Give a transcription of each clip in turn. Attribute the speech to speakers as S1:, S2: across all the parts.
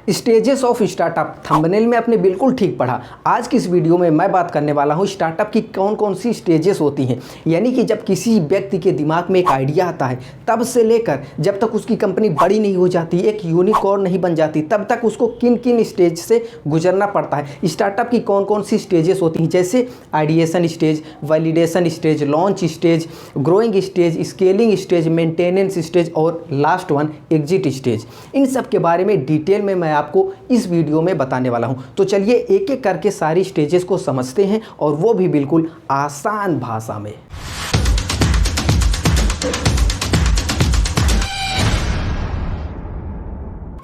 S1: Stages of startup, thumbnail में आपने बिल्कुल ठीक पढ़ा। आज की इस वीडियो में मैं बात करने वाला हूँ स्टार्टअप की कौन कौन सी स्टेजेस होती हैं। यानी कि जब किसी व्यक्ति के दिमाग में एक आइडिया आता है तब से लेकर जब तक उसकी कंपनी बड़ी नहीं हो जाती, एक यूनिकॉर्न नहीं बन जाती, तब तक उसको किन किन स्टेज से गुजरना पड़ता है। स्टार्टअप की कौन कौन सी स्टेजेस होती हैं, जैसे ideation stage, validation stage, launch stage, growing stage, scaling stage, maintenance stage और लास्ट वन एग्जिट स्टेज। इन सब के बारे में डिटेल में मैं आपको इस वीडियो में बताने वाला हूं। तो चलिए एक एक करके सारी स्टेजेस को समझते हैं और वो भी बिल्कुल आसान भाषा में।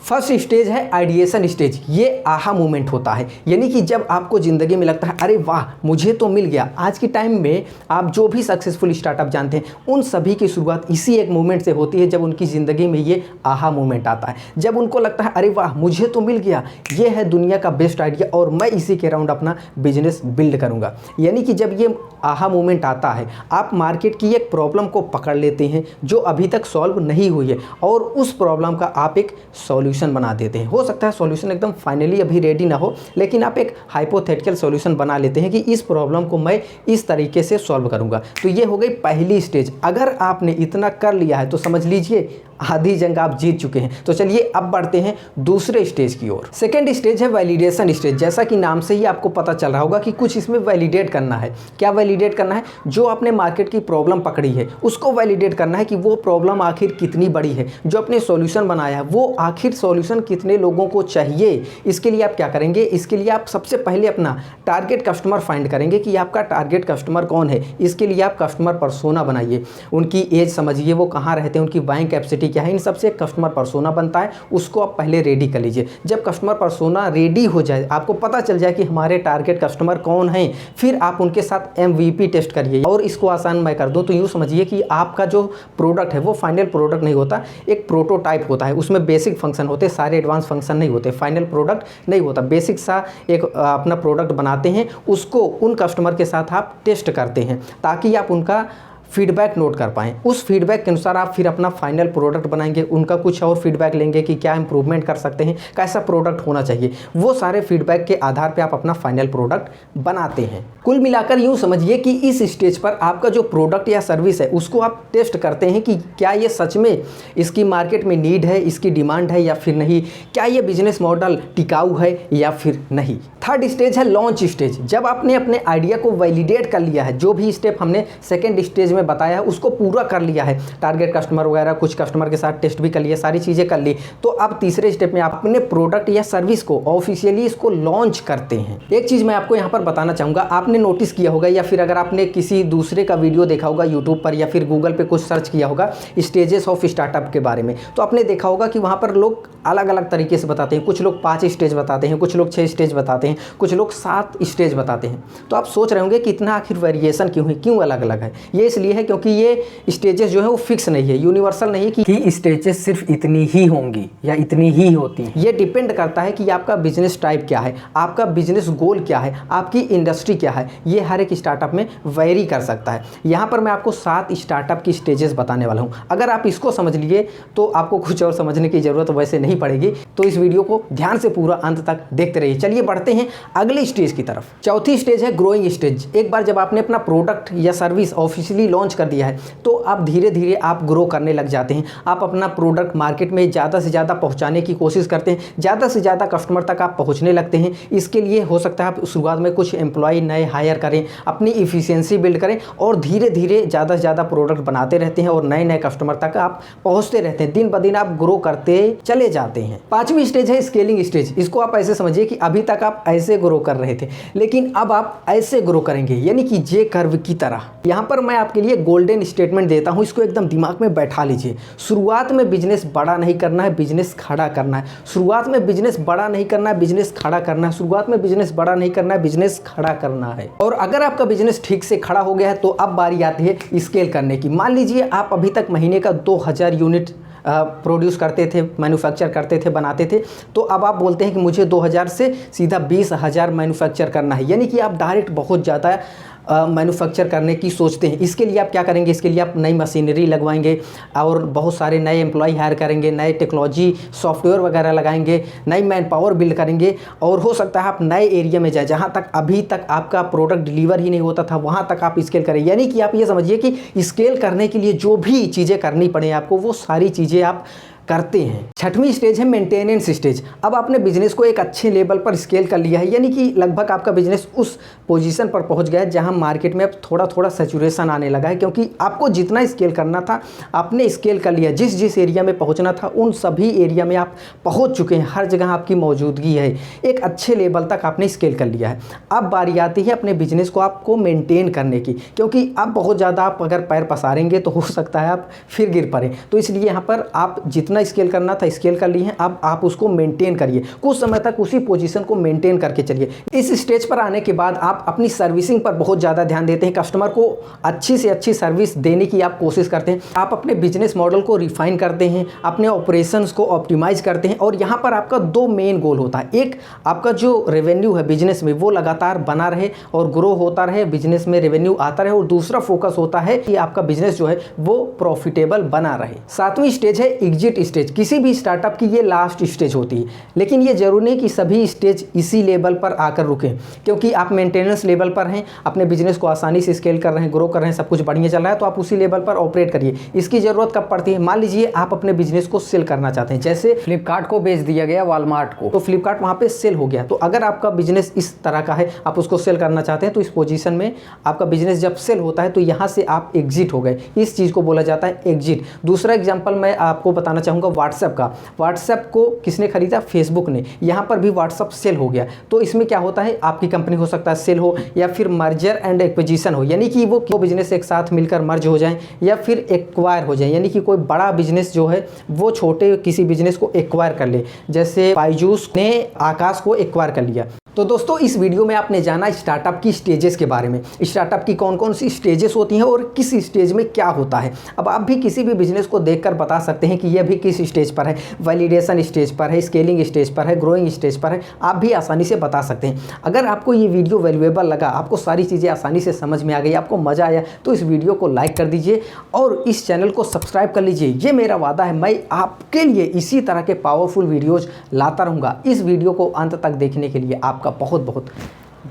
S1: फर्स्ट स्टेज है आइडिएशन स्टेज। ये आहा मोमेंट होता है, यानी कि जब आपको ज़िंदगी में लगता है अरे वाह मुझे तो मिल गया। आज के टाइम में आप जो भी सक्सेसफुल स्टार्टअप जानते हैं उन सभी की शुरुआत इसी एक मोमेंट से होती है, जब उनकी ज़िंदगी में ये आहा मोमेंट आता है, जब उनको लगता है अरे वाह मुझे तो मिल गया, ये है दुनिया का बेस्ट आइडिया और मैं इसी के अराउंड अपना बिजनेस बिल्ड करूँगा। यानी कि जब ये आहा मोमेंट आता है, आप मार्केट की एक प्रॉब्लम को पकड़ लेते हैं जो अभी तक सॉल्व नहीं हुई है और उस प्रॉब्लम का आप एक सॉल्यूशन बना देते हैं। हो सकता है सॉल्यूशन एकदम फाइनली अभी रेडी ना हो, लेकिन आप एक हाइपोथेटिकल सॉल्यूशन बना लेते हैं कि इस प्रॉब्लम को मैं इस तरीके से सॉल्व करूंगा। तो ये हो गई पहली स्टेज। अगर आपने इतना कर लिया है तो समझ लीजिए आधी जंग आप जीत चुके हैं। तो चलिए अब बढ़ते हैं दूसरे स्टेज की ओर। सेकेंड स्टेज है वैलिडेशन स्टेज। जैसा कि नाम से ही आपको पता चल रहा होगा कि कुछ इसमें वैलिडेट करना है। क्या वैलिडेट करना है? जो आपने मार्केट की प्रॉब्लम पकड़ी है उसको वैलिडेट करना है कि वो प्रॉब्लम आखिर कितनी बड़ी है। जो आपने सॉल्यूशन बनाया है वो आखिर सॉल्यूशन कितने लोगों को चाहिए। इसके लिए आप क्या करेंगे? इसके लिए आप सबसे पहले अपना टारगेट कस्टमर फाइंड करेंगे कि आपका टारगेट कस्टमर कौन है। इसके लिए आप कस्टमर पर्सोना बनाइए, उनकी एज समझिए, वो कहाँ रहते हैं, उनकी बाइंग कैपेसिटी क्या है। इन सबसे कस्टमर पर्सोना बनता है, उसको आप पहले रेडी कर लीजिए। जब कस्टमर पर्सोना रेडी हो जाए, आपको पता चल जाए कि हमारे टारगेट कस्टमर कौन हैं, फिर आप उनके साथ MVP टेस्ट करिए। और इसको आसान मैं कर दूं तो यूँ समझिए कि आपका जो प्रोडक्ट है वो फाइनल प्रोडक्ट नहीं होता, एक प्रोटोटाइप होता है। उसमें बेसिक फंक्शन होते हैं, सारे एडवांस फंक्शन नहीं होते, फाइनल प्रोडक्ट नहीं होता। बेसिक सा एक अपना प्रोडक्ट बनाते हैं, उसको उन कस्टमर के साथ आप टेस्ट करते हैं ताकि आप उनका फीडबैक नोट कर पाएँ। उस फीडबैक के अनुसार आप फिर अपना फाइनल प्रोडक्ट बनाएंगे, उनका कुछ और फीडबैक लेंगे कि क्या इंप्रूवमेंट कर सकते हैं, कैसा प्रोडक्ट होना चाहिए। वो सारे फीडबैक के आधार पे आप अपना फाइनल प्रोडक्ट बनाते हैं। कुल मिलाकर यूँ समझिए कि इस स्टेज पर आपका जो प्रोडक्ट या सर्विस है उसको आप टेस्ट करते हैं कि क्या ये सच में इसकी मार्केट में नीड है, इसकी डिमांड है या फिर नहीं, क्या ये बिजनेस मॉडल टिकाऊ है या फिर नहीं। थर्ड स्टेज है लॉन्च स्टेज। जब आपने अपने आइडिया को वैलिडेट कर लिया है, जो भी स्टेप हमने सेकेंड स्टेज में बताया है उसको पूरा कर लिया है, टारगेट कस्टमर वगैरह कुछ कस्टमर के साथ टेस्ट भी कर लिया, सारी चीज़ें कर ली, तो अब तीसरे स्टेप में आप अपने प्रोडक्ट या सर्विस को ऑफिशियली इसको लॉन्च करते हैं। एक चीज़ मैं आपको यहाँ पर बताना चाहूँगा, आपने नोटिस किया होगा या फिर अगर आपने किसी दूसरे का वीडियो देखा होगा यूट्यूब पर या फिर गूगल पे कुछ सर्च किया होगा स्टेजेस ऑफ स्टार्टअप के बारे में, तो आपने देखा होगा कि वहाँ पर लोग अलग अलग तरीके से बताते हैं। कुछ लोग 5 स्टेज बताते हैं, कुछ लोग 6 स्टेज बताते हैं, कुछ लोग 7 स्टेज बताते हैं। तो आप सोच रहे होंगे कि इतना आखिर वेरिएशन क्यों है, क्यों अलग अलग है। ये इसलिए है क्योंकि ये स्टेजेस जो है वो फिक्स नहीं है, यूनिवर्सल नहीं है कि स्टेजेस सिर्फ इतनी ही होंगी या इतनी ही होती हैं। ये डिपेंड करता है कि आपका बिजनेस टाइप क्या है, आपका बिजनेस गोल क्या है, आपकी इंडस्ट्री क्या है। ये हर एक स्टार्टअप में वेरी कर सकता है। यहाँ पर मैं आपको 7 स्टार्टअप की स्टेजेस बताने वाला हूँ। अगर आप इसको समझ लिए तो आपको कुछ और समझने की जरूरत वैसे नहीं पड़ेगी। तो इस वीडियो को ध्यान से पूरा अंत तक देखते रहिए। चलिए बढ़ते हैं अगले स्टेज की तरफ। चौथी स्टेज है ग्रोइंग स्टेज। एक बार जब आपने अपना प्रोडक्ट या सर्विस ऑफिशियली लॉन्च कर दिया है तो आप धीरे धीरे आप ग्रो करने लग जाते हैं। आप अपना प्रोडक्ट मार्केट में ज़्यादा से ज़्यादा पहुंचाने की कोशिश करते हैं, ज़्यादा से ज़्यादा कस्टमर तक आप पहुंचने लगते हैं। इसके लिए हो सकता है आप शुरुआत में कुछ एम्प्लॉय नए हायर करें, अपनी इफिशियंसी बिल्ड करें और धीरे धीरे ज़्यादा से ज़्यादा प्रोडक्ट बनाते रहते हैं और नए नए कस्टमर तक आप पहुँचते रहते हैं। दिन ब दिन आप ग्रो करते चले जाते हैं। पाँचवीं स्टेज है स्केलिंग स्टेज। इसको आप ऐसे समझिए कि अभी तक आप ऐसे ग्रो कर रहे थे लेकिन अब आप ऐसे ग्रो करेंगे, यानी कि जे कर्व की तरह। यहाँ पर मैं आपके लिए गोल्डन स्टेटमेंट देता हूँ, इसको एकदम दिमाग में बैठा लीजिए। शुरुआत में बिजनेस बड़ा नहीं करना है, बिजनेस खड़ा करना है। शुरुआत में बिजनेस बड़ा नहीं करना है, बिजनेस खड़ा करना है। शुरुआत में बिजनेस बड़ा नहीं करना है, बिजनेस खड़ा करना है। और अगर आपका बिजनेस ठीक से खड़ा हो गया है तो अब बारी आती है स्केल करने की। मान लीजिए आप अभी तक महीने का 2000 यूनिट प्रोड्यूस करते थे, मैन्युफैक्चर करते थे, बनाते थे, तो अब आप बोलते हैं कि मुझे 2000 से सीधा 20,000 मैन्युफैक्चर करना है। यानी कि आप डायरेक्ट बहुत ज़्यादा मैन्युफैक्चर करने की सोचते हैं, इसके लिए आप क्या करेंगे, इसके लिए आप नई मशीनरी लगवाएंगे और बहुत सारे नए एम्प्लॉय हायर करेंगे, नए टेक्नोलॉजी सॉफ्टवेयर वगैरह लगाएंगे, नई मैन पावर बिल्ड करेंगे और हो सकता है आप नए एरिया में जाए जहाँ तक अभी तक आपका प्रोडक्ट डिलीवर ही नहीं होता था, वहाँ तक आप स्केल करें। यानी कि आप ये समझिए कि स्केल करने के लिए जो भी चीज़ें करनी पड़े आपको, वो सारी चीज़ें आप करते हैं। छठवीं स्टेज है मेंटेनेंस स्टेज। अब आपने बिजनेस को एक अच्छे लेवल पर स्केल कर लिया है, यानी कि लगभग आपका बिजनेस उस पोजीशन पर पहुंच गया है जहां मार्केट में अब थोड़ा थोड़ा सैचुरेशन आने लगा है, क्योंकि आपको जितना स्केल करना था आपने स्केल कर लिया। जिस जिस एरिया में पहुंचना था उन सभी एरिया में आप पहुंच चुके हैं, हर जगह आपकी मौजूदगी है, एक अच्छे लेवल तक आपने स्केल कर लिया है। अब बारी आती है अपने बिजनेस को आपको मेंटेन करने की, क्योंकि अब बहुत ज़्यादा आप अगर पैर पसारेंगे तो हो सकता है आप फिर गिर पड़े। तो इसलिए यहाँ पर आप जितना स्केल करना था स्केल कर लिए हैं, अब आप उसको मेंटेन करिए, कुछ समय तक उसी पोजीशन को मेंटेन करके चलिए। इस स्टेज पर आने के बाद आप अपनी सर्विसिंग पर बहुत ज़्यादा ध्यान देते हैं, कस्टमर को अच्छी से अच्छी सर्विस देने की आप कोशिश करते हैं, आप अपने बिजनेस मॉडल को रिफाइन करते हैं, अपने ऑपरेशंस को ऑप्टिमाइज करते हैं और यहाँ पर आपका दो मेन गोल होता है। एक, आपका जो रेवेन्यू है बिजनेस में वो लगातार बना रहे और ग्रो होता रहे, बिजनेस में रेवेन्यू आता रहे, और दूसरा फोकस होता है कि आपका बिजनेस जो है वो प्रॉफिटेबल बना रहे। सातवीं स्टेज है एग्जिट स्टेज। किसी भी स्टार्टअप की ये लास्ट स्टेज होती है, लेकिन ये जरूरी नहीं कि सभी स्टेज इसी लेवल पर आकर रुकें, क्योंकि आप मेंटेनेंस लेवल पर हैं, अपने बिजनेस को आसानी से स्केल कर रहे हैं, ग्रो कर रहे हैं, सब कुछ बढ़िया चल रहा है, तो आप उसी लेवल पर ऑपरेट करिए। इसकी ज़रूरत कब पड़ती है, मान लीजिए आप अपने बिजनेस को सेल करना चाहते हैं, जैसे फ्लिपकार्ट को बेच दिया गया वॉलमार्ट को, तो फ्लिपकार्ट वहाँ पर सेल हो गया। तो अगर आपका बिजनेस इस तरह का है, आप उसको सेल करना चाहते हैं, तो इस पोजीशन में आपका बिजनेस जब सेल होता है तो यहाँ से आप एग्जिट हो गए, इस चीज़ को बोला जाता है एग्जिट। दूसरा एग्जाम्पल मैं आपको बताना चाहूँगा व्हाट्सएप का। व्हाट्सएप को किसने खरीदा, फेसबुक ने। यहाँ पर भी व्हाट्सएप सेल हो गया, तो इसमें क्या होता है, आपकी कंपनी हो सकता है सेल हो, या फिर मर्जर एंड एक्विजिशन हो, यानी कि वो बिजनेस एक साथ मिलकर मर्ज हो जाएं, या फिर एक्वायर हो जाए, यानी कि कोई बड़ा बिजनेस जो है वो छोटे किसी बिजनेस को एक्वायर कर ले, जैसे बायजूस ने आकाश को एक्वायर कर लिया। तो दोस्तों, इस वीडियो में आपने जाना स्टार्टअप की स्टेजेस के बारे में, स्टार्टअप की कौन कौन सी स्टेजेस होती हैं और किस स्टेज में क्या होता है। अब आप भी किसी भी बिजनेस को देखकर बता सकते हैं कि यह भी किस स्टेज पर है, वैलिडेशन स्टेज पर है, स्केलिंग स्टेज पर है, ग्रोइंग स्टेज पर है, आप भी आसानी से बता सकते हैं। अगर आपको ये वीडियो वैल्यूएबल लगा, आपको सारी चीज़ें आसानी से समझ में आ गई, आपको मज़ा आया, तो इस वीडियो को लाइक कर दीजिए और इस चैनल को सब्सक्राइब कर लीजिए। ये मेरा वादा है, मैं आपके लिए इसी तरह के पावरफुल वीडियोज़ लाता रहूँगा। इस वीडियो को अंत तक देखने के लिए आपका बहुत बहुत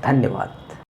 S1: धन्यवाद।